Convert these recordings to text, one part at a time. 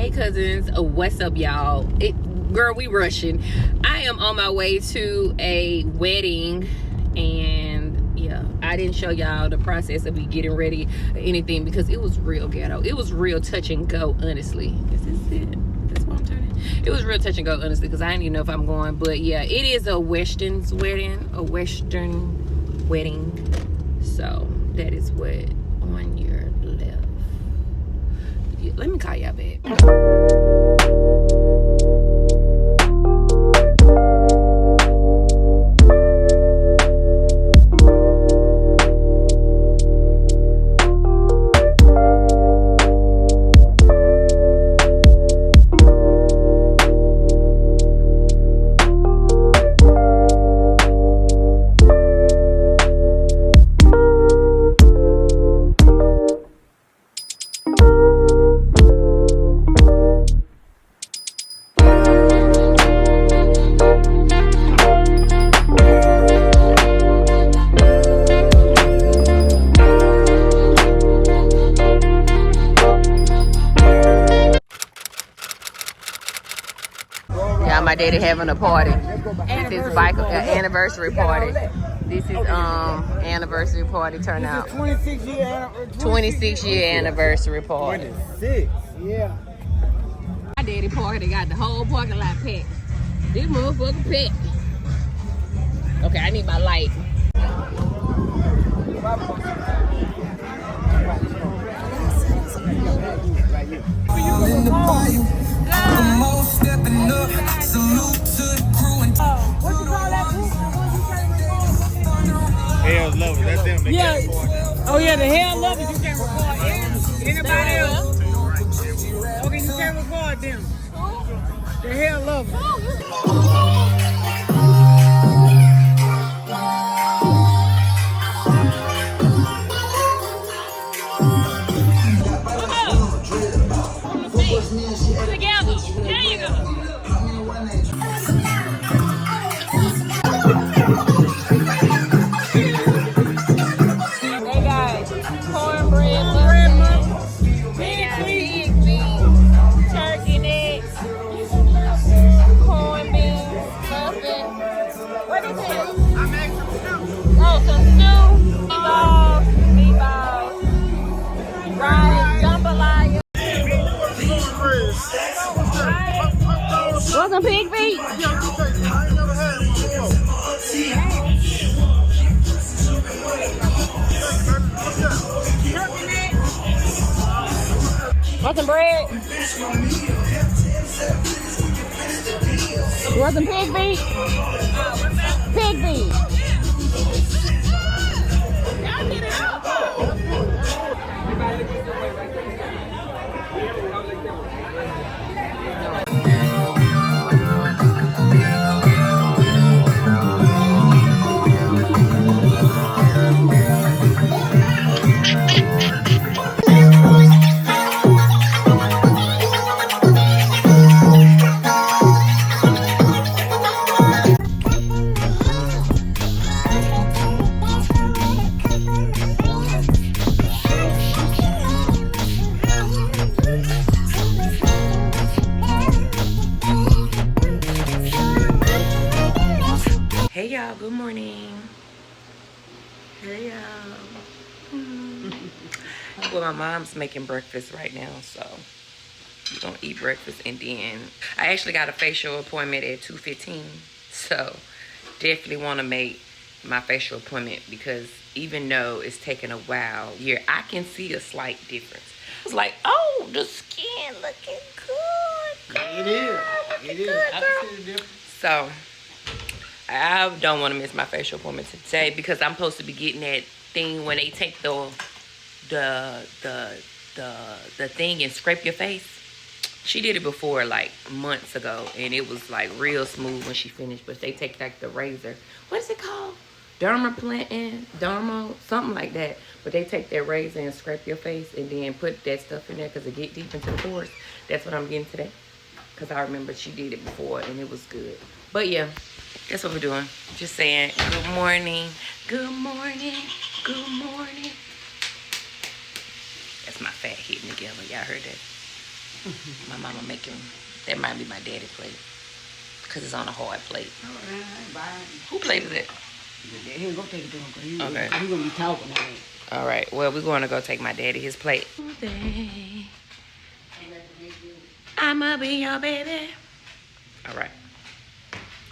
Hey cousins, what's up y'all? Girl, we rushing. I am on my way to a wedding, and yeah, I didn't show y'all the process of me getting ready or anything because it was real ghetto. It was real touch and go, honestly. Is this it? That's what I'm turning. It was real touch and go, honestly, because I didn't even know if I'm going. But yeah, it is a Western wedding. So that is what on your left. Let me call y'all back. My daddy having a party. This is anniversary party. This is anniversary party turnout. 26 year anniversary party. 26, yeah. My daddy party got the whole parking lot packed. This motherfucker packed. Okay, I need my light. In the bayou, I'm all stepping up. Salute to the crew and What you call that group? Hell's Lovers, that's them. Yeah. Oh yeah, the Hell Lovers. You can't record anybody else. Okay, you can't record them. The Hell Lovers. Together. There you go. They got cornbread muffins. They got pig feet, turkey necks, corned beans, muffin. What is it? Oh, some stew, meatballs, rice, jambalaya. Want some pig feet? Want some bread? You want some pig feet? Pig feet. Hey y'all, good morning. Hey y'all. Well, my mom's making breakfast right now, so we're gonna eat breakfast, and then I actually got a facial appointment at 2:15, so definitely want to make my facial appointment because even though it's taking a while here, I can see a slight difference. It's like, oh, the skin looking good. It is. It is. I can see the difference. So I don't want to miss my facial appointment today because I'm supposed to be getting that thing when they take the thing and scrape your face. She did it before, like months ago, and it was like real smooth when she finished. But they take like the razor. What is it called? Derma, something like that. But they take that razor and scrape your face and then put that stuff in there because it get deep into the pores. That's what I'm getting today. Because I remember she did it before and it was good. But yeah, that's what we're doing. Just saying good morning, good morning, good morning. That's my fat hitting together. Y'all heard that? My mama making, that might be my daddy plate. Because it's on a hard plate. Who plated it? He'll go take it to him. Okay. He's going to be talking on it. All right. Well, we're going to go take my daddy his plate. I'ma be your baby. All right.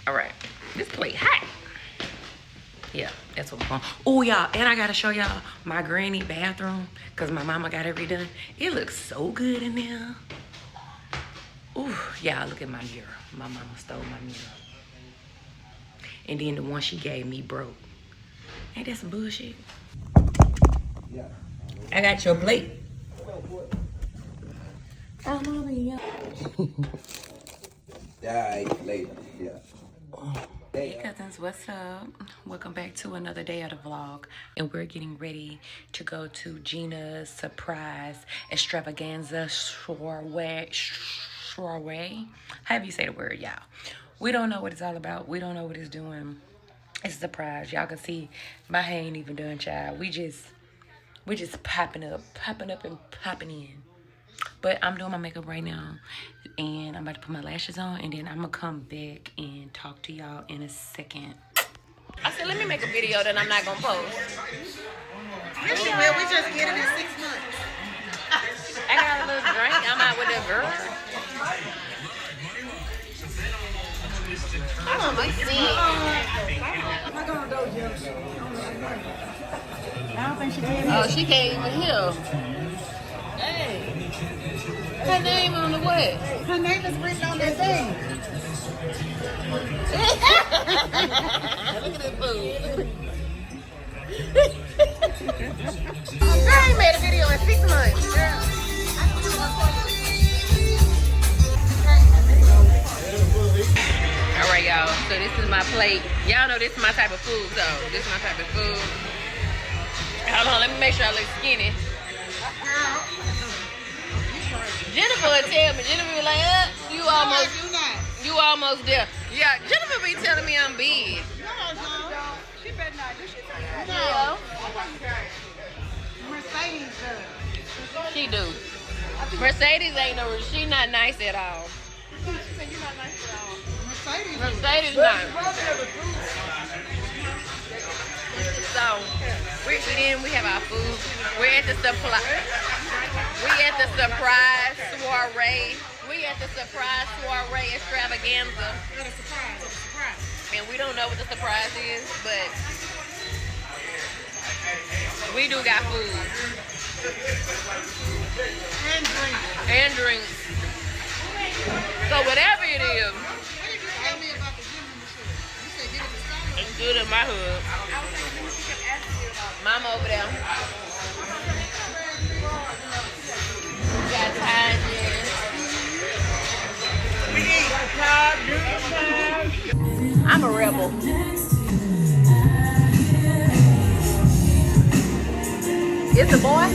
All right. This plate hot. Yeah, that's what we're going. Oh, y'all. And I got to show y'all my granny bathroom. Because my mama got it redone. It looks so good in there. Ooh, y'all, look at my mirror. My mama stole my mirror. And then the one she gave me broke. Ain't that some bullshit? I got your plate. I'm over here. Die later. Yeah. Hey cousins, what's up? Welcome back to another day of the vlog. And we're getting ready to go to Gina's surprise extravaganza soiree. However you say the word, y'all. We don't know what it's all about. We don't know what it's doing. It's a surprise. Y'all can see my hair ain't even done, child. We just popping up and popping in. But I'm doing my makeup right now. And I'm about to put my lashes on. And then I'm going to come back and talk to y'all in a second. I said, let me make a video that I'm not going to post. Yes, you will. We just get it in 6 months. I got a little drink. I'm out with that girl. I don't be seeing. I don't think she can. Oh, she can't even hear. Hey. Her name on the what? Her name is written on that thing. Look at this food. I ain't made a video in 6 months. All right, y'all. So this is my plate. Y'all know this is my type of food, so this is my type of food. Hold on, let me make sure I look skinny. Jennifer will tell me. Jennifer be like, you almost there. Yeah, Jennifer be telling me I'm big. No. She better not. Did she tell you? No. Mercedes does. She do. Mercedes ain't no, she not nice at all. She said you're not nice at all. Mercedes not. So, we're eating, we have our food. We're at the surprise soiree. We at the surprise soiree extravaganza. And we don't know what the surprise is, but we do got food. And drinks. So whatever it is, it's good in my hood. Mama over there. We got Tajin. I'm a rebel. It's a boy?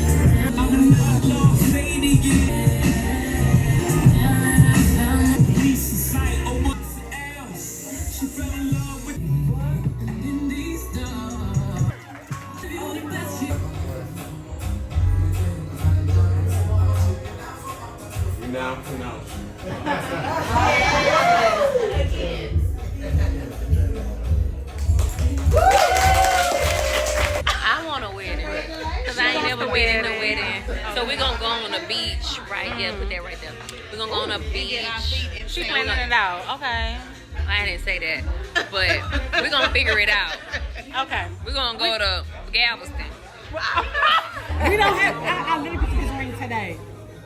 I want a wedding because I ain't never been in a wedding. So we're gonna go on the beach, right? Yeah, put that right there. We're gonna go on a beach. She planning it out. Okay. I didn't say that, but we're gonna figure it out. Okay. We're gonna go to Galveston. We don't have. I literally put this ring today.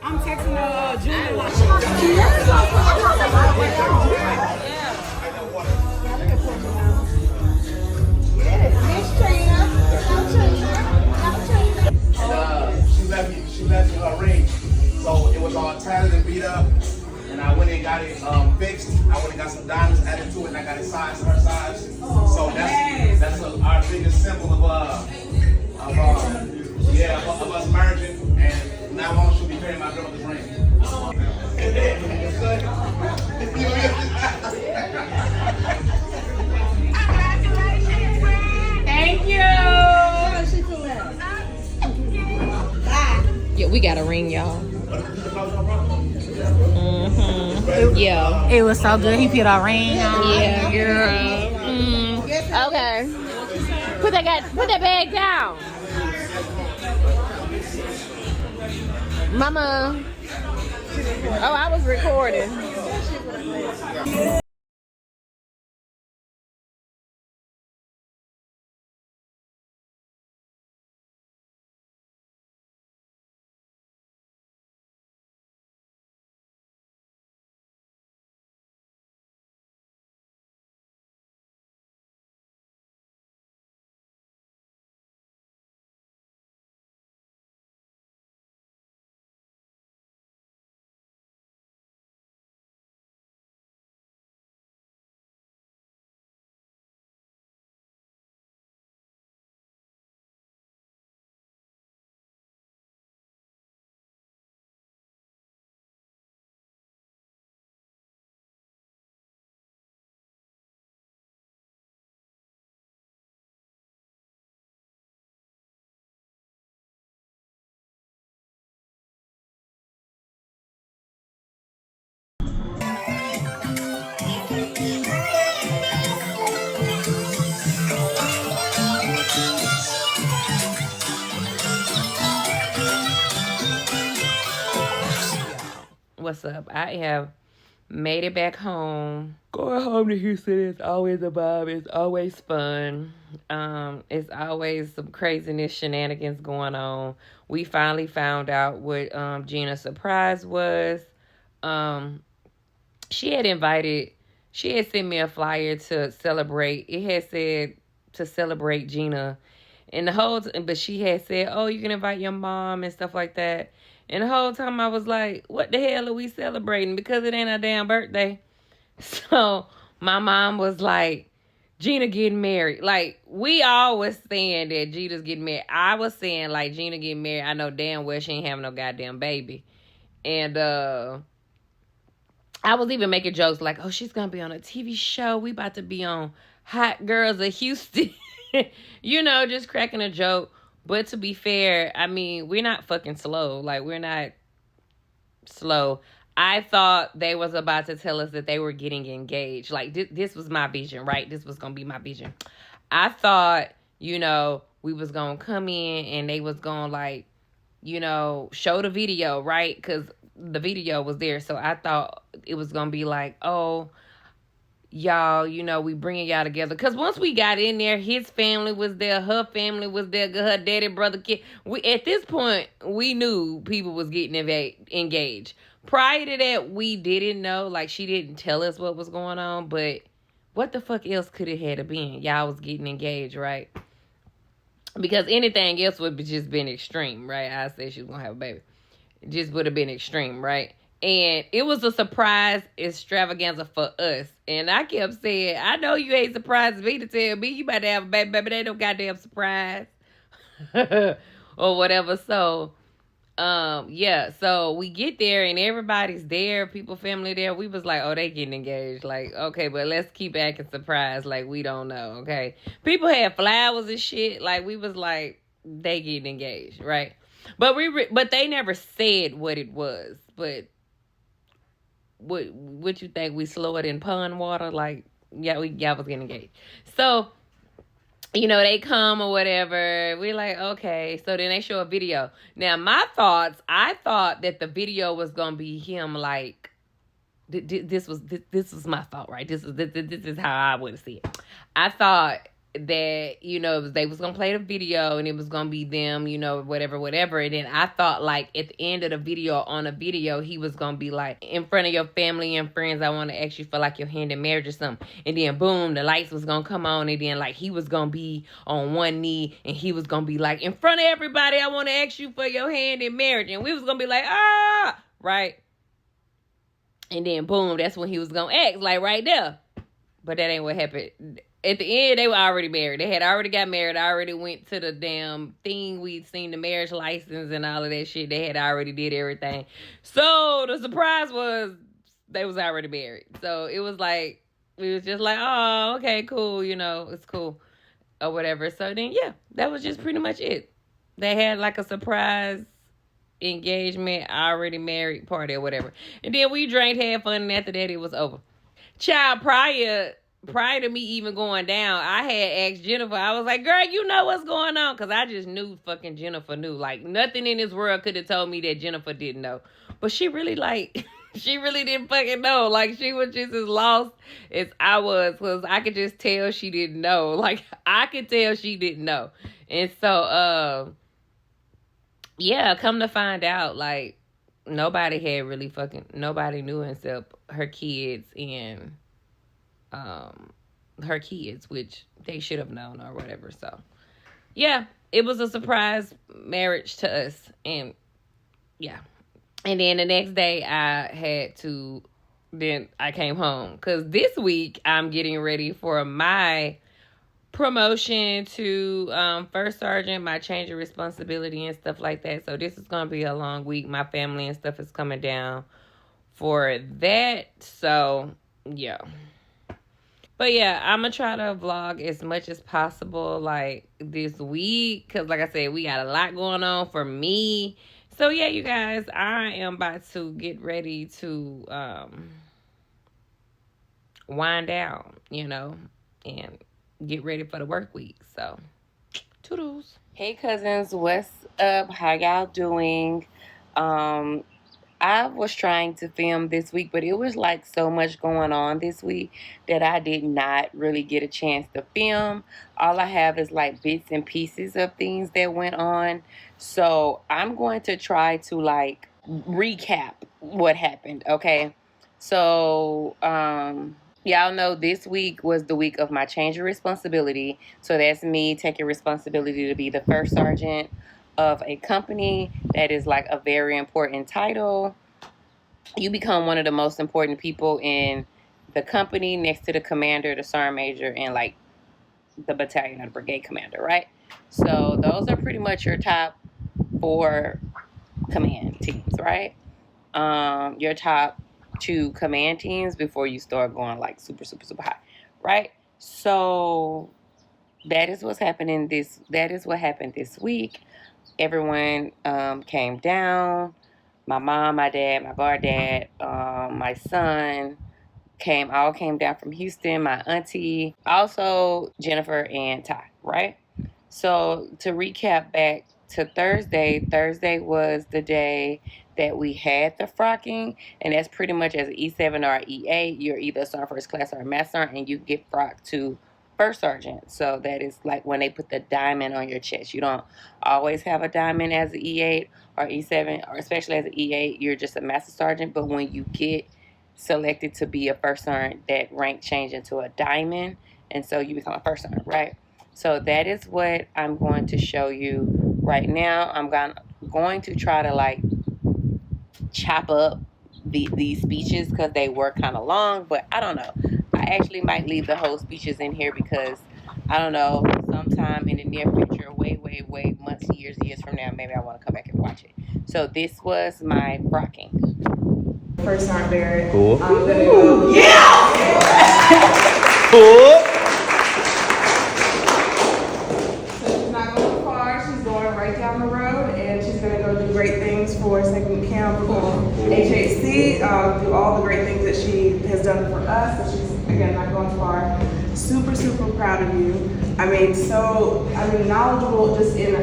I'm texting Junior like. She left me her ring, so it was all tattered and beat up. And I went and got it fixed. I went and got some diamonds added to it, and I got it sized her size. So that's our biggest symbol of us merging. And now on she'll be carrying my brother's ring. Thank you. Yeah, we got a ring, y'all. Yeah. It was so good. He put our ring on. Yeah, girl. Okay. Put that bag down. Mama. Oh, I was recording. What's up? I have made it back home. Going home to Houston is always a vibe. It's always fun. It's always some craziness shenanigans going on. We finally found out what Gina's surprise was. She had sent me a flyer to celebrate. It had said to celebrate Gina. And but she had said, oh, you can invite your mom and stuff like that. And the whole time I was like, what the hell are we celebrating? Because it ain't our damn birthday. So my mom was like, Gina getting married. Like, we always saying that Gina's getting married. I was saying, like, Gina getting married. I know damn well she ain't having no goddamn baby. And I was even making jokes like, oh, she's going to be on a TV show. We about to be on Hot Girls of Houston. You know, just cracking a joke. But to be fair, I mean, we're not fucking slow. Like, we're not slow. I thought they was about to tell us that they were getting engaged. Like, this was my vision, right? This was going to be my vision. I thought, you know, we was going to come in and they was going to, like, you know, show the video, right? Because the video was there. So I thought it was going to be like, oh, y'all, you know, we bringing y'all together. Because once we got in there, his family was there, her family was there, her daddy, brother, kid. At this point, we knew people was getting engaged. Prior to that, we didn't know. Like, she didn't tell us what was going on. But what the fuck else could it have been? Y'all was getting engaged, right? Because anything else would have just been extreme, right? I said she was going to have a baby. It just would have been extreme, right? And it was a surprise extravaganza for us. And I kept saying, I know you ain't surprised me to tell me you about to have a baby, but they no goddamn surprise. Or whatever. So, yeah. So we get there and everybody's there. People, family there. We was like, oh, they getting engaged. Like, okay, but let's keep acting surprised. Like, we don't know, okay? People had flowers and shit. Like, we was like, they getting engaged, right? But but they never said what it was. But what you think, we slow it in pond water? Like, yeah, y'all was getting engaged. So, you know, they come or whatever. We're like, okay. So then they show a video. Now, I thought that the video was gonna be him, like, this was my thought, right? This is how I would see it. I thought that, you know, they was gonna play the video and it was gonna be them, you know, whatever. And then I thought, like, at the end of the video, he was gonna be like, in front of your family and friends, I want to ask you for, like, your hand in marriage or something. And then boom, the lights was gonna come on, and then, like, he was gonna be on one knee and he was gonna be like, in front of everybody, I want to ask you for your hand in marriage. And we was gonna be like, right? And then boom, that's when he was gonna act, like, right there. But that ain't what happened. At the end, they were already married. They had already got married. I already went to the damn thing. We'd seen the marriage license and all of that shit. They had already did everything. So the surprise was they was already married. So it was like, we was just like, oh, okay, cool. You know, it's cool or whatever. So then, yeah, that was just pretty much it. They had like a surprise engagement, already married party or whatever. And then we drank, had fun, and after that it was over. Child, prior to me even going down, I had asked Jennifer, I was like, girl, you know what's going on? Because I just knew fucking Jennifer knew. Like, nothing in this world could have told me that Jennifer didn't know. But she really, like, she really didn't fucking know. Like, she was just as lost as I was. Because I could just tell she didn't know. Like, I could tell she didn't know. And so, yeah, come to find out, like, nobody knew except her kids and her kids, which they should have known or whatever. So yeah, it was a surprise marriage to us. And yeah, and then the next day I came home because this week I'm getting ready for my promotion to first sergeant, my change of responsibility and stuff like that. So this is gonna be a long week. My family and stuff is coming down for that. So yeah. But yeah, I'm going to try to vlog as much as possible, like, this week. Because, like I said, we got a lot going on for me. So, yeah, you guys, I am about to get ready to wind down, you know, and get ready for the work week. So, toodles. Hey, cousins, what's up? How y'all doing? I was trying to film this week, but it was like so much going on this week that I did not really get a chance to film. All I have is like bits and pieces of things that went on. So I'm going to try to like recap what happened, okay? So, y'all know this week was the week of my change of responsibility. So that's me taking responsibility to be the first sergeant of a company. That is like a very important title. You become one of the most important people in the company next to the commander, the sergeant major, and like the battalion or the brigade commander, right? So those are pretty much your top 4 command teams, right? Your top 2 command teams before you start going like super, super, super high, right? So that is what's happening that is what happened this week. Everyone came down. My mom, my dad, my guard dad, my son all came down from Houston, my auntie, also Jennifer and Ty, right? So to recap back to Thursday was the day that we had the frocking, and that's pretty much as an E7 or an E8. You're either a sergeant first class or a master sergeant, and you get frocked to first sergeant. So that is like when they put the diamond on your chest. You don't always have a diamond as an E8 or E7, or especially as an E8, you're just a master sergeant. But when you get selected to be a first sergeant, that rank changes into a diamond, and so you become a first sergeant, right? So that is what I'm going to show you right now. I'm going to try to like chop up these speeches because they were kind of long, but I don't know. I actually might leave the whole speeches in here because I don't know, sometime in the near future, way months, years from now, maybe I want to come back and watch it. So this was my frocking. First Sergeant Barrett. Cool. Yeah! Cool. So she's not going far. She's going right down the road, and she's going to go do great things for Second Camp, HHC, do all the great things that she has done for us. So she's, again, not going far. Super, super proud of you. Knowledgeable just in,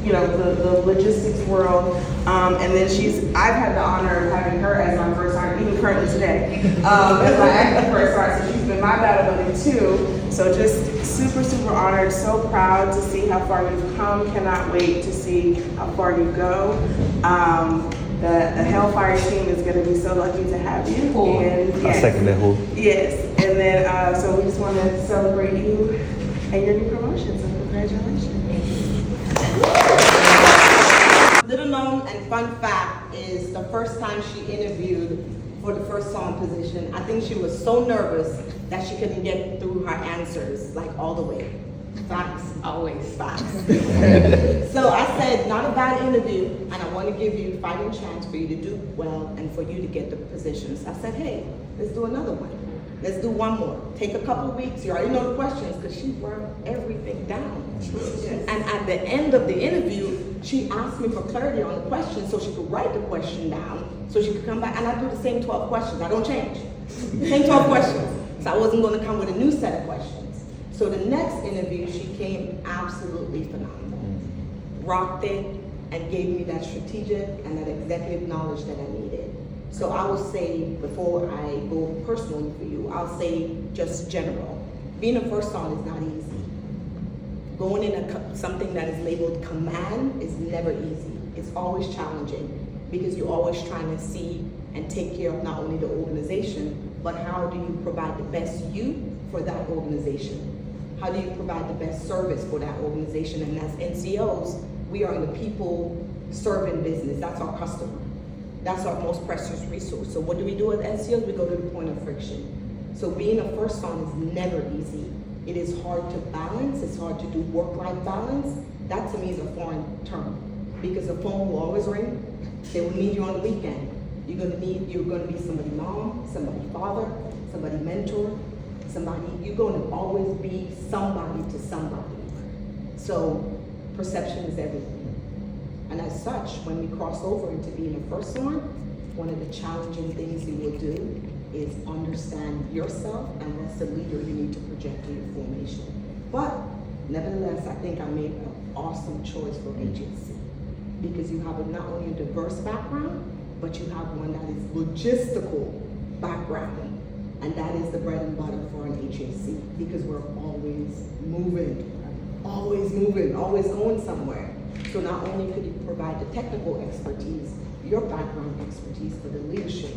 the logistics world. And then I've had the honor of having her as my first sergeant, even currently today, as my active first sergeant. So she's been my battle buddy too. So just super, super honored, so proud to see how far you've come. Cannot wait to see how far you go. The Hellfire team is going to be so lucky to have you. Cool. And yes, I second that whole. Yes, and then so we just want to celebrate you and your new promotion. So congratulations. Little known and fun fact is the first time she interviewed for the first song position, I think she was so nervous that she couldn't get through her answers, like all the way. Facts, always facts. So I said, not a bad interview, and I want to give you a fighting chance for you to do well and for you to get the positions. I said, hey, let's do another one. Let's do one more. Take a couple weeks. You already know the questions because she wrote everything down. Yes. And at the end of the interview, she asked me for clarity on the question so she could write the question down, so she could come back, and I do the same 12 questions. I don't change. Same 12 questions. So I wasn't going to come with a new set of questions. So the next interview, she came absolutely phenomenal. Rocked it and gave me that strategic and that executive knowledge that I needed. So I will say, before I go personally for you, I'll say just general. Being a first on is not easy. Going in something that is labeled command is never easy. It's always challenging because you're always trying to see and take care of not only the organization, but how do you provide the best you for that organization? How do you provide the best service for that organization? And as NCOs, we are in the people serving business. That's our customer. That's our most precious resource. So what do we do as NCOs? We go to the point of friction. So being a first on is never easy. It is hard to balance. It's hard to do work-life balance. That to me is a foreign term because the phone will always ring. They will need you on the weekend. You're going to be somebody's mom, somebody's father, somebody's mentor, you're going to always be somebody to somebody. So perception is everything. And as such, when we cross over into being a first on, one of the challenging things you will do is understand yourself and what's the leader you need to project in your formation. But nevertheless, I think I made an awesome choice for agency because you have not only a diverse background, but you have one that is logistical background. And that is the bread and butter for an HAC because we're always moving, always going somewhere. So not only could you provide the technical expertise, your background expertise, but the leadership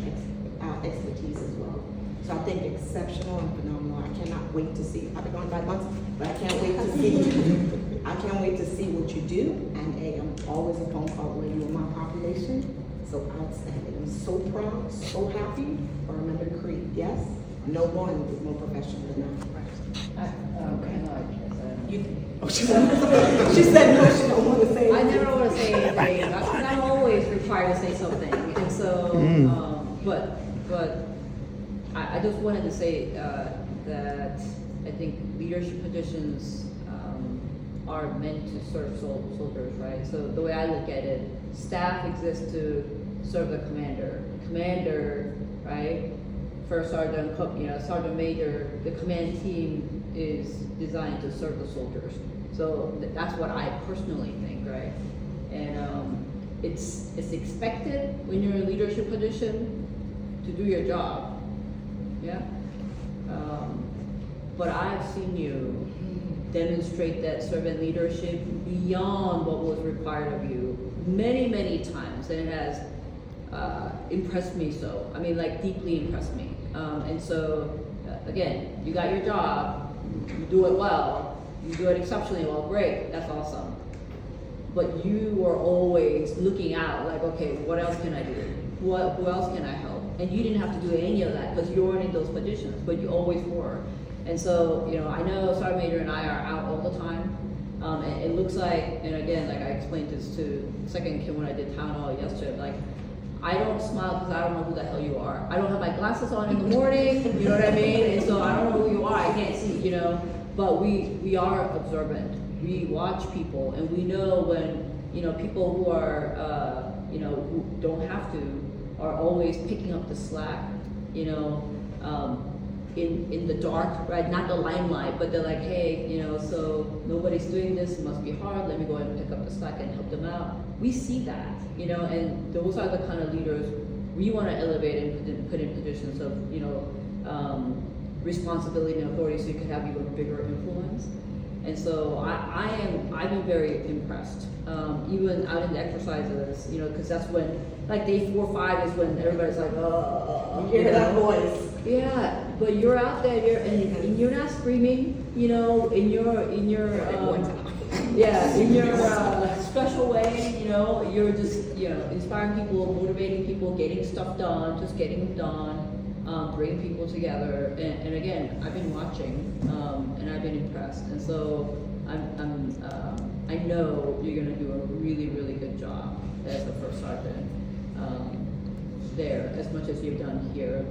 expertise as well. So I think exceptional and phenomenal. I cannot wait to see. I've been gone 5 months, but I can't wait to see. I can't wait to see what you do. And I'm always a phone call away. You're my population. So outstanding. I'm so proud, so happy. But remember the creed. Yes, no one is more professional than I. She said no. She don't want to say. I never want to say anything because I'm always required to say something, and so. But I just wanted to say that I think leadership positions are meant to serve soldiers, right? So the way I look at it, staff exists to serve the commander. Commander, right? First sergeant, sergeant major. The command team is designed to serve the soldiers. So that's what I personally think, right? And it's expected when you're in a leadership position to do your job, yeah. But I've seen you demonstrate that servant leadership beyond what was required of you many times, and it has impressed me. So I mean, like deeply impressed me. And so again, you got your job, you do it well, you do it exceptionally well. Great, that's awesome. But you were always looking out, like, okay, what else can I do? Who else can I help? And you didn't have to do any of that because you weren't in those positions, but you always were. And so, I know Sergeant Major and I are out all the time. And it looks like, and again, like I explained this to Second Kim when I did town hall yesterday, like, I don't smile because I don't know who the hell you are. I don't have my glasses on in the morning, you know what I mean? And so I don't know who you are, I can't see, But we are observant. We watch people, and we know when, people who are, who don't have to, are always picking up the slack, in the dark, right? Not the limelight, but they're like, hey, so nobody's doing this, it must be hard, let me go ahead and pick up the slack and help them out. We see that, and those are the kind of leaders we want to elevate and put in positions of, responsibility and authority so you can have even bigger influence. And so I've been very impressed, even out in the exercises, because that's when, like day 4 or 5 is when everybody's like, oh, you hear that voice. Yeah, but you're out there, and you're not screaming, in your special way, you're just, inspiring people, motivating people, getting stuff done, just getting them done, bringing people together, and again, I've been watching, and I've been impressed, and so I know you're gonna do a really, really good job as the first sergeant there, as much as you've done here,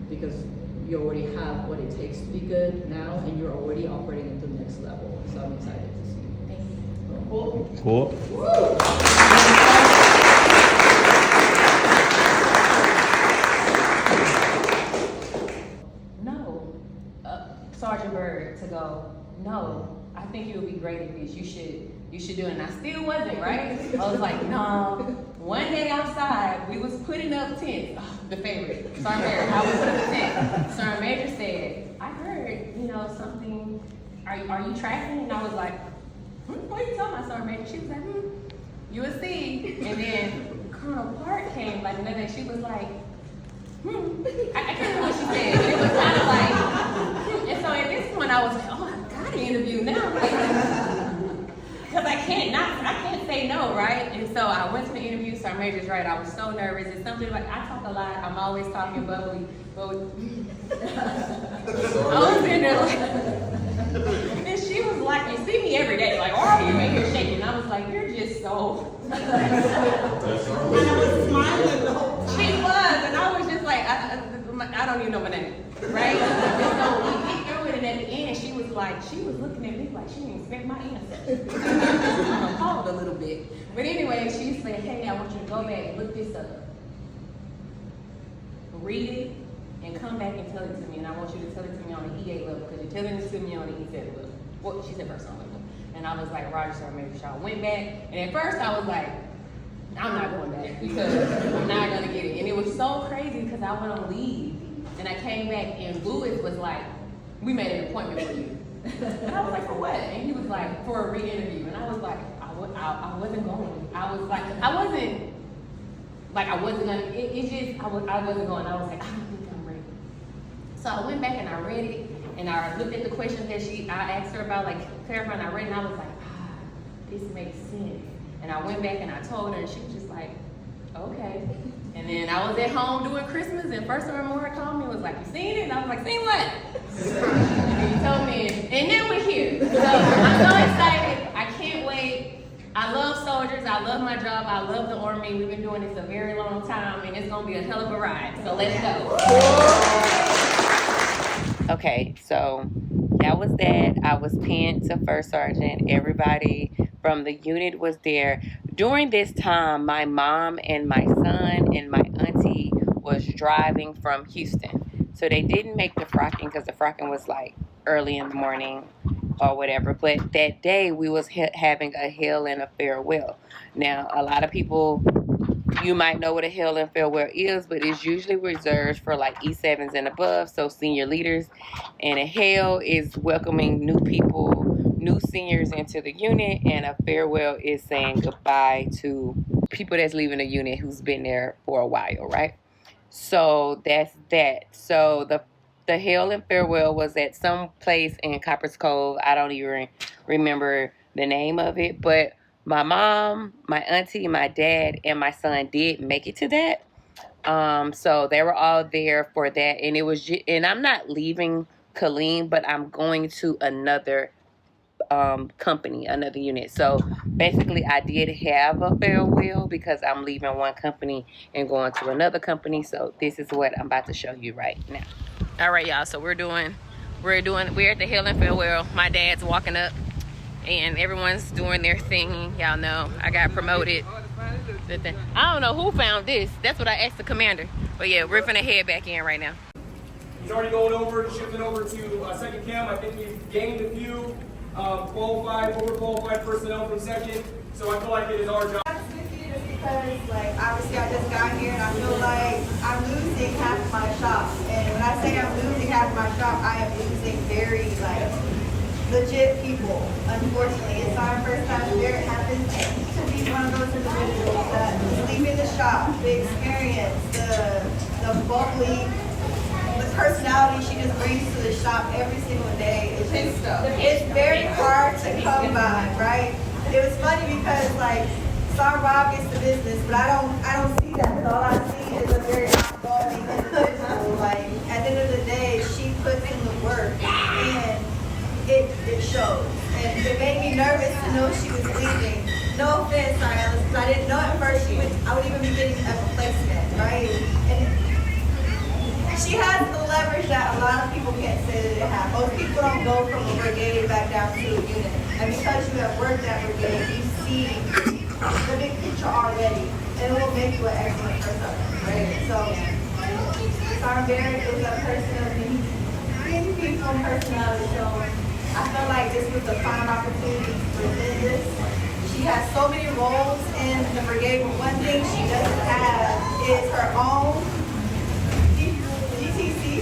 because you already have what it takes to be good now, and you're already operating at the next level. So I'm excited to see. Thank you. Cool. No, Sergeant Bird to go, no, I think you would be great at this. You should do it. And I still wasn't, right? I was like, no. One day outside, we was putting up tents. Oh, the favorite, Sergeant Major. I was putting up tents. Sergeant Major said, I heard, something, are you tracking? And I was like, what are you talking about, Sergeant Major? She was like, you will see. And then Colonel Park came like another day. She was like, I can't remember what she said, but it was kind of like, and so at this point I was like, oh, I've got to interview now, because I can't say no, right? And so I went to the interview. Sergeant Major's right. I was so nervous. It's something like I talk a lot. I'm always talking bubbly, but I was sitting there like, and she was like, you see me every day, like, oh, are you in here shaking? And I was like, you're just so. She was, and I was just like, I don't even know my name, right? And so we get through it, and at the end, she was looking at me like she didn't expect my answer. I'm appalled a little bit. But anyway, she said, hey, I want you to go back and look this up. Read it, and come back and tell it to me. And I want you to tell it to me on the EA level, because you're telling it to me on the E7 level. Well, she said first on level. And I was like, Roger, Sergeant Major. I went back, and at first I was like, I'm not going back because I'm not gonna get it. And it was so crazy because I went on leave and I came back and Louis was like, we made an appointment for you. And I was like, for what? And he was like, for a re-interview. And I was like, I wasn't going. I was like, I wasn't gonna, I wasn't going. I was like, I don't think I'm ready. So I went back and I read it and I looked at the questions that I asked her about, like clarifying. I read it and I was like, this makes sense. And I went back and I told her, and she was just like, okay. And then I was at home doing Christmas, and first thing Maura called me and was like, you seen it? And I was like, seen what? And he told me, and then we're here. So I'm so excited. I can't wait. I love soldiers. I love my job. I love the Army. We've been doing this a very long time, and it's going to be a hell of a ride. So let's go. Okay, so that was that. I was pinned to First Sergeant. Everybody from the unit was there. During this time, my mom and my son and my auntie was driving from Houston. So they didn't make the frocking because the frocking was like early in the morning or whatever. But that day we was having a hail and a farewell. Now, a lot of people, you might know what a hail and farewell is, but it's usually reserved for like E7s and above, so senior leaders. And a hail is welcoming new people, new seniors into the unit, and a farewell is saying goodbye to people that's leaving the unit who's been there for a while, right? So that's that. So the hail and farewell was at some place in Copper's Cove. I don't even remember the name of it, but my mom, my auntie, my dad, and my son did make it to that. So they were all there for that, and it was. And I'm not leaving Killeen, but I'm going to another company, another unit. So basically, I did have a farewell because I'm leaving one company and going to another company. So this is what I'm about to show you right now. All right, y'all. So we're at the hail and farewell. My dad's walking up. And everyone's doing their thing. Y'all know I got promoted. I don't know who found this. That's what I asked the commander. But yeah, we're finna head back in right now. He's already going over, shifting over to second cam. I think we've gained a few overqualified personnel from second. So I feel like it is our job. Because, like, obviously I just got here and I feel like I'm losing half of my shop. And when I say I'm losing half of my shop, I am losing very, like, legit people. Unfortunately, it's our first time here. It happens to be one of those individuals that leaving the shop, the experience, the bubbly, the personality she just brings to the shop every single day. It's very hard to come by, right? It was funny because, like, Star Bob gets the business, but I don't see that. Because all I see is a very outgoing individual. Like, at the end of the day, she puts in the work, and it shows. And it made me nervous to know she was leaving. No offense, sorry, Alice, because I didn't know at first I would even be getting a replacement, right? And she has the leverage that a lot of people can't say that they have. Most people don't go from a brigade back down to a unit. And because you have worked that brigade, you see the big picture already. And it will make you an excellent person, right? So Sergeant Barrett is a person of many people and personality. So I feel like this was a fine opportunity to present this. She has so many roles in the brigade, but one thing she doesn't have is her own GTC.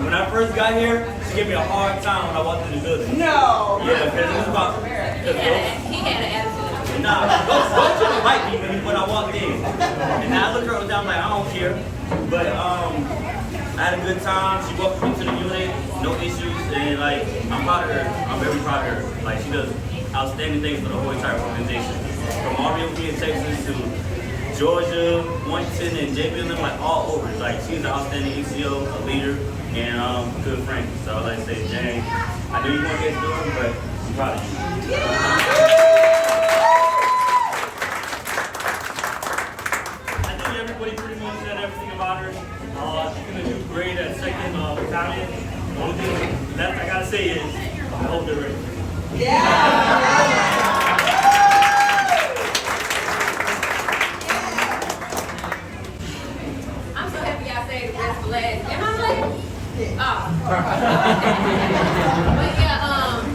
When I first got here, she gave me a hard time when I walked in the building. No. Yeah, because it was about. He had an attitude. Nah, Xoxo liked me when I walked in. And I looked her up and down, I'm like, I don't care. But I had a good time. She welcomed me to the unit, no issues, and like I'm proud of her. I'm very proud of her. Like she does outstanding things for the whole entire organization. From RBOP in Texas to Georgia, Washington, and JB, and them, like all over. Like she's an outstanding ECO, a leader, and a good friend. So I'd like to say, Jane, I knew you weren't get to do it, but I'm proud of you. I think everybody pretty much said everything about her. She's gonna do great at second battalion. The only thing left I gotta say is, I hope they're ready. I'm so happy y'all saved the best for last. Am I late? Oh. But yeah,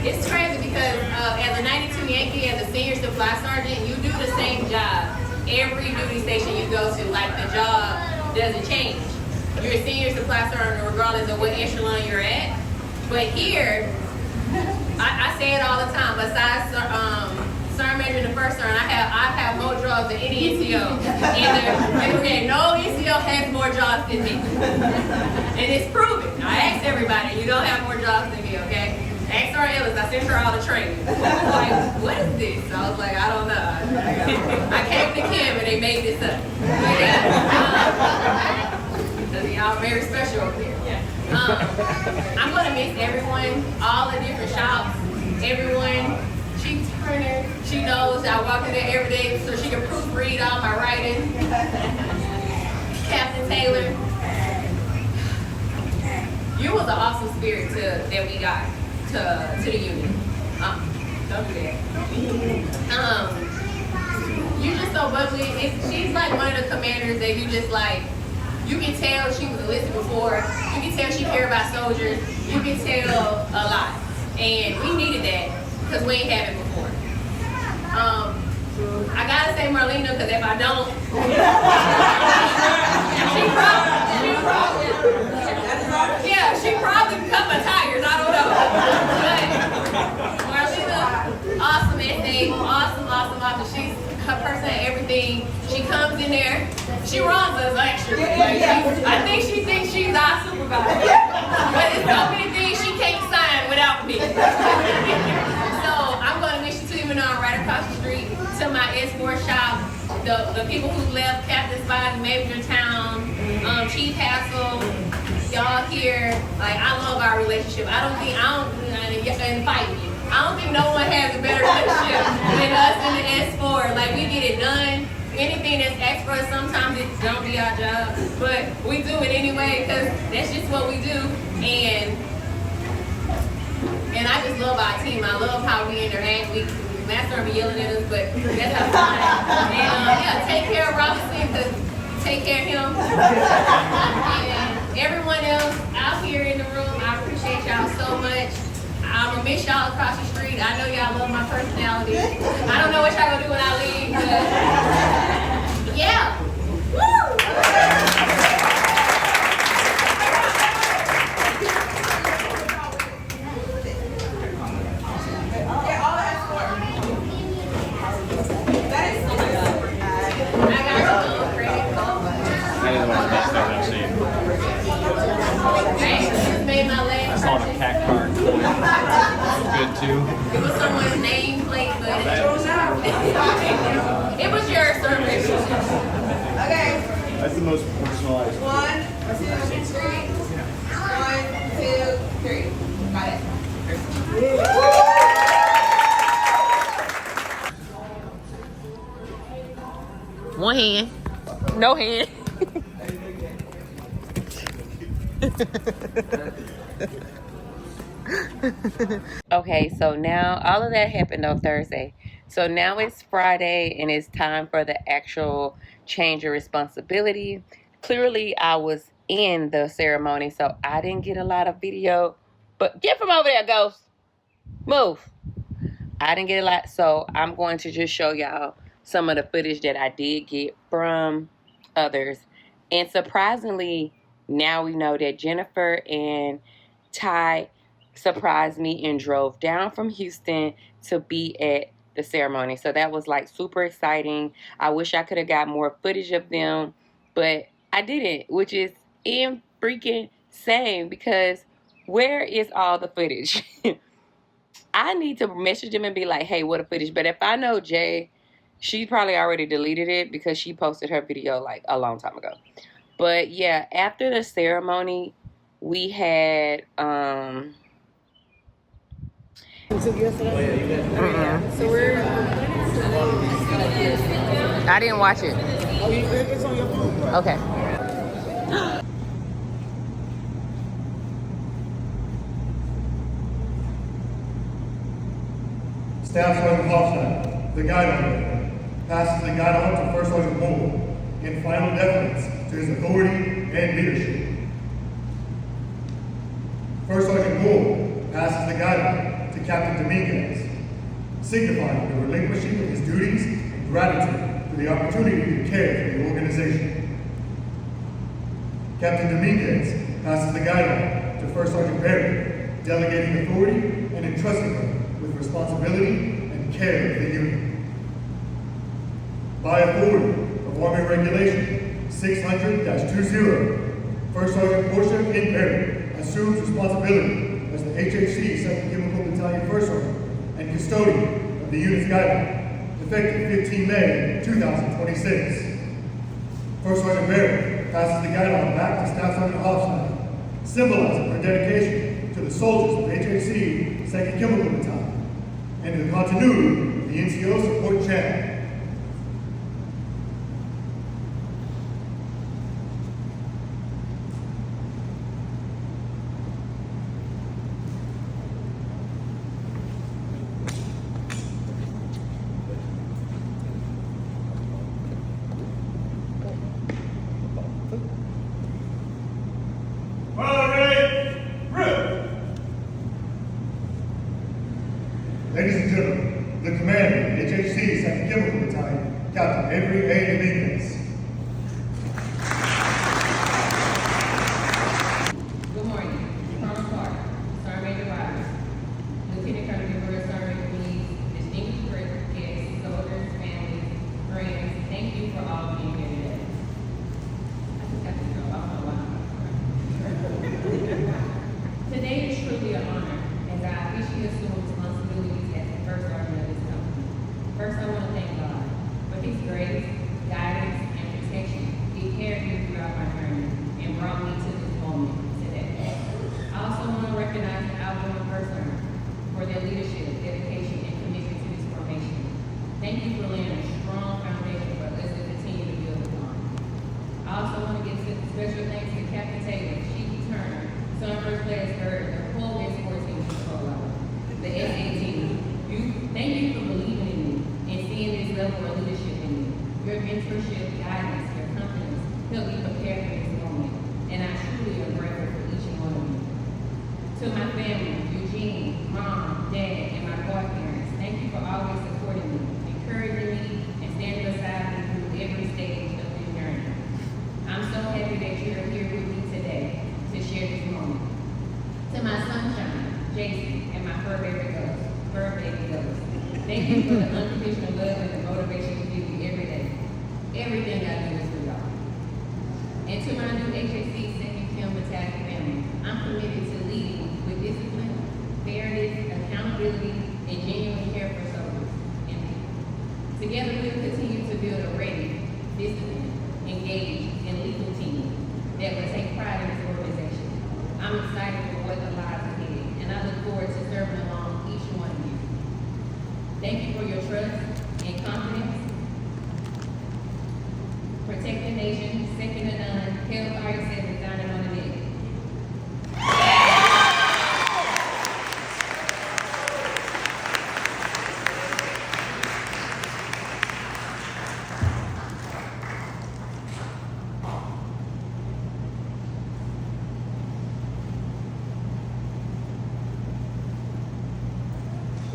it's crazy because as a 92 Yankee, as a senior supply sergeant, you do the same job every duty station you go to. Like the job doesn't change. You're a senior supply sergeant regardless of what echelon you're at. But here, I say it all the time. Besides sergeant major and the first sergeant, I have more jobs than any NCO. And no NCO has more jobs than me. And it's proven. I asked everybody, you don't have more jobs than me, okay? Ask our Ellis, I sent her all the training. Like, what is this? I was like, I don't know. I came to Kim and they made this up. Y'all very special over here. I'm gonna miss everyone, all the different shops, everyone. She Turner, she knows I walk in there every day so she can proofread all my writing. Captain Taylor, you was an awesome spirit that we got to the union. Don't do that. You just so bubbly. She's like one of the commanders that you just like. You can tell she was enlisted before. You can tell she cared about soldiers. You can tell a lot. And we needed that because we ain't had it before. I gotta say Marlena, because if I don't, she probably cut my tires, I don't know. But Marlena, awesome essay, awesome. She's her person at everything. She comes in there, she runs us actually. I think she thinks she's our supervisor. But there's so many things she can't sign without me. So I'm gonna miss you too, even though I'm right across the street to my S4 shop. The people who left, Captain Spivey, Major Town, Chief Hassel, y'all here. Like I love our relationship. I don't think no one has a better relationship than us in the S4. Like we get it done. Anything that's extra, sometimes it don't be our job, but we do it anyway because that's just what we do. And I just love our team. I love how we interact. Master be yelling at us, but that's how fun. And take care of Robinson because take care of him. And everyone else out here in the room, I appreciate y'all so much. I'm gonna miss y'all across the street. I know y'all love my personality. I don't know what y'all gonna do when I leave, but yeah. Woo! personalized. 1, 2, 3. 1, 2, 3. Got it. One hand. No hand. Okay, so now all of that happened on Thursday. So now it's Friday and it's time for the actual change of responsibility. Clearly, I was in the ceremony, so I didn't get a lot of video. But get from over there, Ghost. Move. I didn't get a lot, so I'm going to just show y'all some of the footage that I did get from others. And surprisingly, now we know that Jennifer and Ty surprised me and drove down from Houston to be at the ceremony. So that was like super exciting. I wish I could have got more footage of them, but I didn't, which is freaking insane because where is all the footage? I need to message them and be like, hey, what a footage. But if I know Jay, she probably already deleted it because she posted her video like a long time ago. But yeah, after the ceremony, we had So we're I didn't watch it. it's on your phone. Okay. Staff Sergeant Hofstein, the guideline, passes the guideline to First Sergeant Moore in final deference to his authority and leadership. First Sergeant Moore passes the guideline to Captain Dominguez, signifying the relinquishing of his duties and gratitude for the opportunity to care for the organization. Captain Dominguez passes the guideline to First Sergeant Berry, delegating authority and entrusting her with responsibility and care of the unit. By authority of Army Regulation 600-20, First Sergeant Porchia Nicole assumes responsibility as the HHC 2nd Chemical Battalion First Sergeant and custodian of the unit's guideline, effective 15 May 2026. First Sergeant Berry passes the guideline back to Staff Sergeant Hofstein, symbolizing her dedication to the soldiers of HHC 2nd Chemical Battalion and to the continuity of the NCO support channel. Ladies and gentlemen, the commander of HHC 2nd Chemical Battalion, Captain Avery A. Dominguez. Good morning. Colonel Clark, Sergeant Major Rogers, Lieutenant Colonel Deborah, Sergeant Lee, distinguished guests, soldiers, families, friends, thank you for all being here today. I just got to go. I don't know why. Today is truly an honor as I officially assume responsibilities as the first sergeant of this company. First, I want to thank God for His grace, guidance, and protection. He carried me throughout my journey and brought me to this moment today. I also want to recognize the outgoing first sergeant for their leadership, dedication, and commitment to this formation. Thank you for laying a strong foundation for us to continue to build upon. I also want to give special thanks to Captain Taylor, Sheikh Turner, Son First Class Bird, the whole escort team control the SA team. Thank you for believing in me and seeing this level of leadership in me. Your mentorship, guidance, your confidence helped me prepare for this moment, and I truly am grateful for each and one of you. To my family, Eugene, Mom, Dad, and my godparents, thank you for always supporting me, encouraging me, and standing beside me through every stage of this journey. I'm so happy that you're here with me today to share this moment. To my sunshine, Jason, and my fur baby ghost, thank you for the unconditional love and the motivation you give me every day. Everything I do is for y'all. And to my new HHC 2nd Chem Battalion family, I'm committed to leading with discipline, fairness, accountability, and genuine care for soldiers and people. Together, we'll continue to build a ready, disciplined, engaged, and lethal team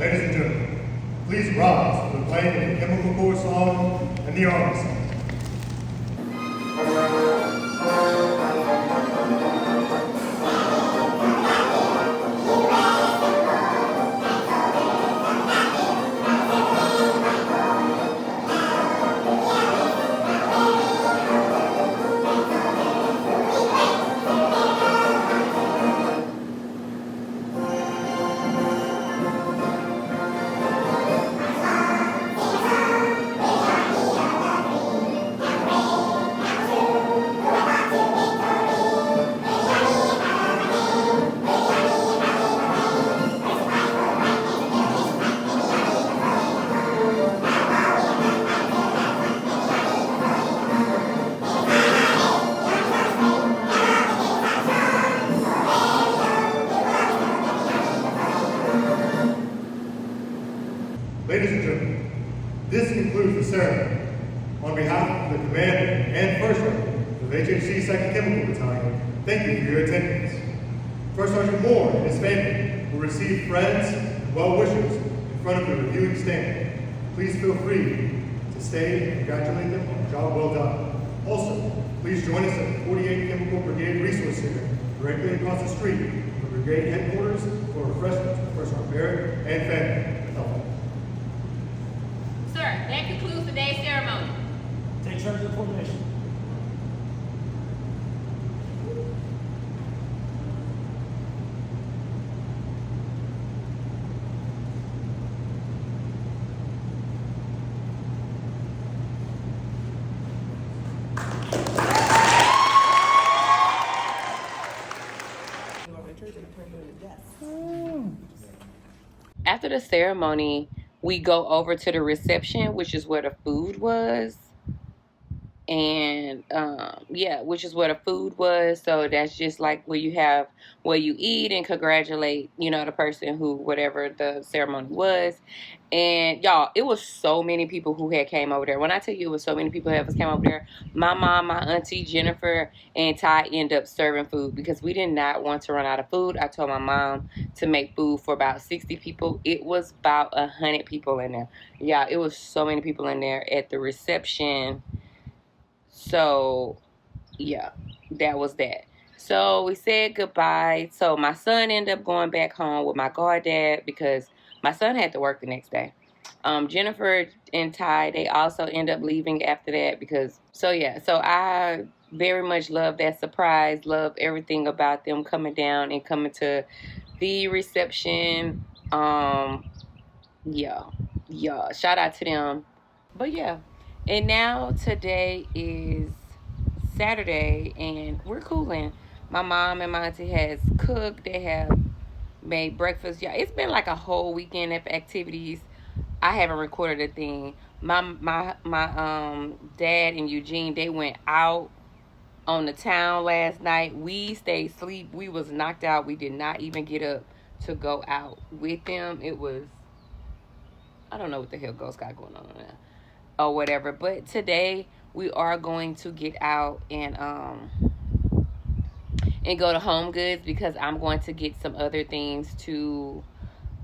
Ladies and gentlemen, please rise for the playing of the Chemical Corps song and the Army song. Ladies and gentlemen, this concludes the ceremony. On behalf of the Commander and First Sergeant of HHC 2nd Chemical Battalion, thank you for your attendance. First Sergeant Moore and his family will receive friends and well-wishers in front of the reviewing stand. Please feel free to stay and congratulate them on a job well done. Also, please join us at the 48th Chemical Brigade Resource Center, directly across the street from Brigade Headquarters for refreshments for First Sergeant Barrett and family. Sir, that concludes today's ceremony. Take charge of the formation. After the ceremony, we go over to the reception, which is where the food was. And which is where the food was. So that's just like where you eat and congratulate, the person who, whatever the ceremony was. And y'all, it was so many people who had came over there. When I tell you it was so many people that came over there, my mom, my auntie, Jennifer, and Ty ended up serving food because we did not want to run out of food. I told my mom to make food for about 60 people. It was about 100 people in there. Yeah, it was so many people in there at the reception. So, yeah, that was that. So, we said goodbye. So, my son ended up going back home with my goddad because my son had to work the next day. Jennifer and Ty, they also end up leaving after that because, so I very much love that surprise, love everything about them coming down and coming to the reception. Shout out to them. But yeah. And now today is Saturday and we're cooling. My mom and my auntie has cooked. They have made breakfast. Yeah, it's been like a whole weekend of activities. I haven't recorded a thing. My dad and Eugene, they went out on the town last night. We stayed asleep. We was knocked out. We did not even get up to go out with them. It was, I don't know what the hell Ghost got going on there. Or whatever, but today we are going to get out and go to Home Goods because I'm going to get some other things to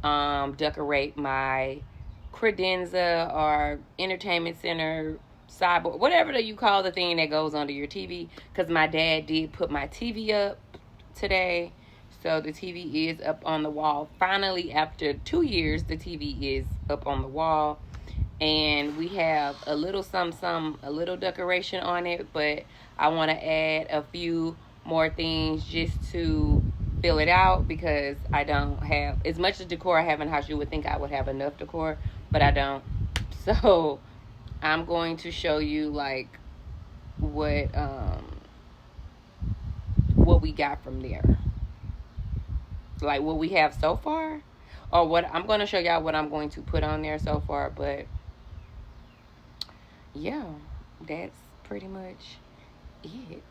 decorate my credenza or entertainment center sideboard, whatever that you call the thing that goes under your TV, because my dad did put my TV up today, so the TV is up on the wall. Finally, after 2 years, the TV is up on the wall. And we have a little a little decoration on it, but I want to add a few more things just to fill it out because I don't have as much decor I have in the house. You would think I would have enough decor, but I don't. So I'm going to show you like what we got from there, like what we have so far, or what I'm going to show y'all what I'm going to put on there so far. But yeah, that's pretty much it.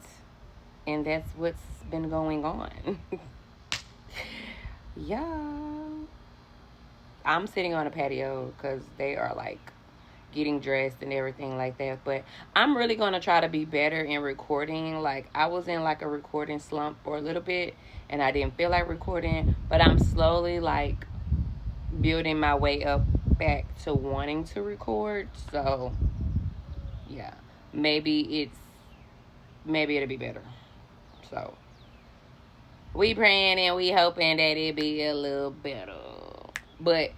And that's what's been going on. Yeah. I'm sitting on a patio because they are like getting dressed and everything like that. But I'm really going to try to be better in recording. Like I was in like a recording slump for a little bit and I didn't feel like recording. But I'm slowly like building my way up back to wanting to record. So yeah, maybe it'll be better. So we praying and we hoping that it be a little better. But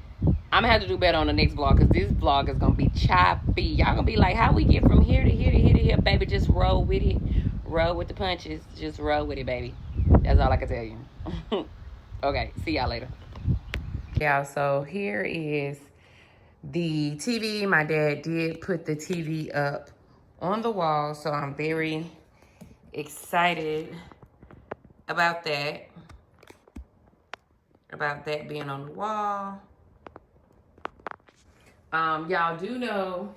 I'm gonna have to do better on the next vlog, because this vlog is gonna be choppy. Y'all gonna be like, how we get from here to here to here to here? Baby, just roll with it. Roll with the punches. Just roll with it, baby. That's all I can tell you. Okay, see y'all later. Y'all, so here is the TV. My dad did put the TV up on the wall, so I'm very excited about that. About that being on the wall. Y'all do know,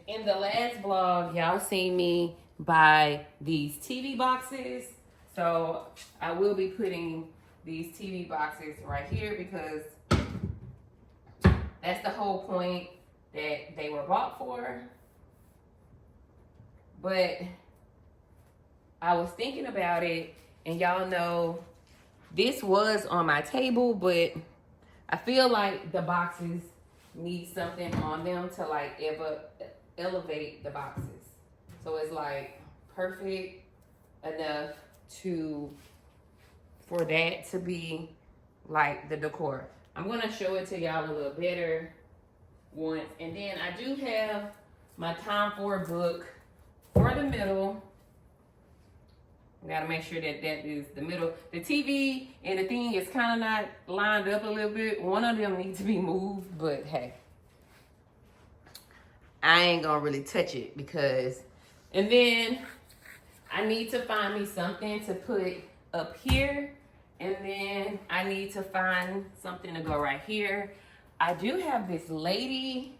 in the last vlog, y'all seen me buy these TV boxes. So I will be putting these TV boxes right here, because that's the whole point that they were bought for. But I was thinking about it, and y'all know this was on my table, but I feel like the boxes need something on them to like elevate the boxes. So it's like perfect enough for that to be like the decor. I'm gonna show it to y'all a little better once. And then I do have my Time for book for the middle. We gotta make sure that that is the middle. The TV and the thing is kind of not lined up a little bit. One of them needs to be moved, but hey, I ain't gonna really touch it because, and then I need to find me something to put up here, and then I need to find something to go right here. I do have this lady.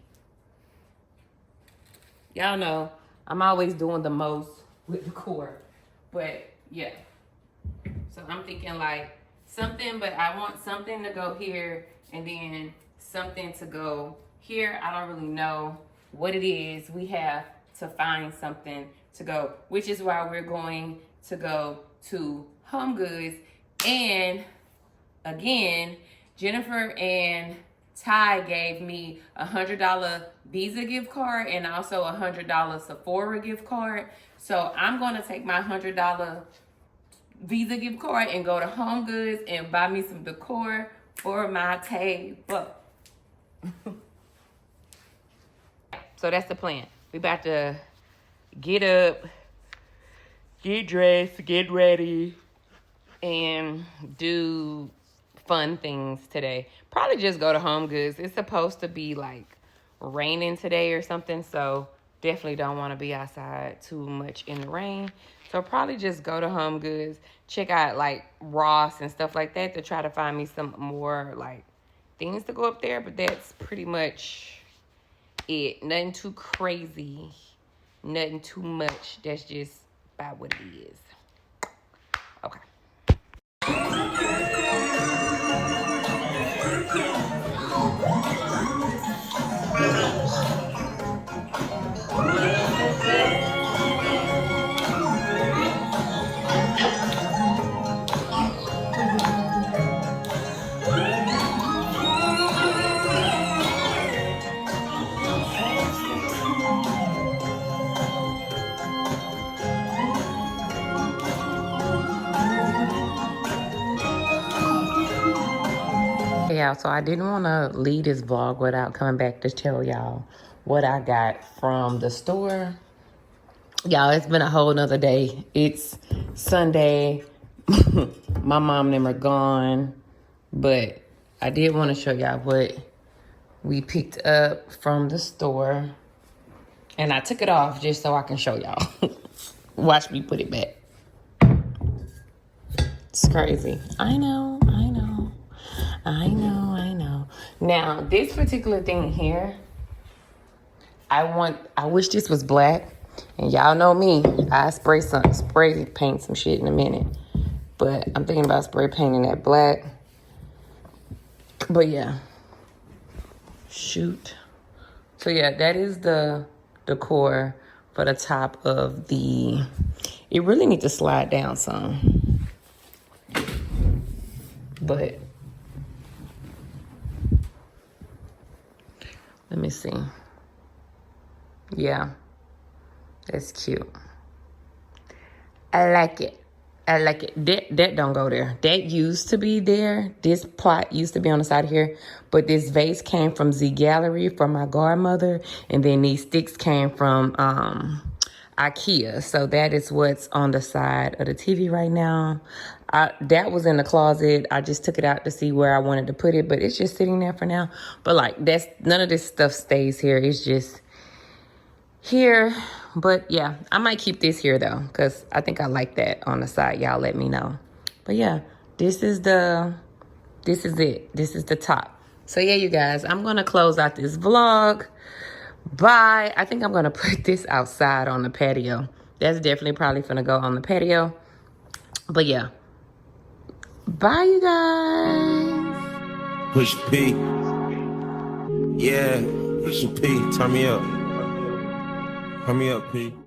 Y'all know I'm always doing the most with decor. But yeah, so I'm thinking like something, but I want something to go here and then something to go here. I don't really know what it is. We have to find something to go, which is why we're going to go to Home Goods. And again, Jennifer and Ty gave me $100 Visa gift card and also a $100 Sephora gift card. So I'm gonna take my $100 Visa gift card and go to Home Goods and buy me some decor for my table. So that's the plan. We about to get up, get dressed, get ready, and do fun things today. Probably just go to Home Goods. It's supposed to be like raining today or something, so definitely don't want to be outside too much in the rain. So probably just go to Home Goods, check out like Ross and stuff like that to try to find me some more like things to go up there. But that's pretty much it. Nothing too crazy, nothing too much. That's just about what it is. Okay. Y'all, so I didn't want to leave this vlog without coming back to tell y'all what I got from the store. Y'all, it's been a whole nother day. It's Sunday. My mom and them are gone, but I did want to show y'all what we picked up from the store, and I took it off just so I can show y'all. Watch me put it back. It's crazy. I know. Now, this particular thing here, I wish this was black. And y'all know me, I spray paint some shit in a minute. But I'm thinking about spray painting that black. But yeah. Shoot. So yeah, that is the decor for the top of the, it really needs to slide down some. But Let me see. Yeah, that's cute. I like it. I like it. That don't go there. That used to be there. This plot used to be on the side here. But this vase came from Z Gallery from my godmother. And then these sticks came from IKEA. So that is what's on the side of the TV right now. That was in the closet. I just took it out to see where I wanted to put it. But it's just sitting there for now. But like, none of this stuff stays here. It's just here. But yeah, I might keep this here though, because I think I like that on the side. Y'all let me know. But yeah, this is it. This is the top. So yeah, you guys, I'm gonna close out this vlog. Bye. I think I'm gonna put this outside on the patio. That's definitely probably gonna go on the patio. But yeah, bye you guys. Push P. Yeah, push P. Turn me up. Turn me up, P.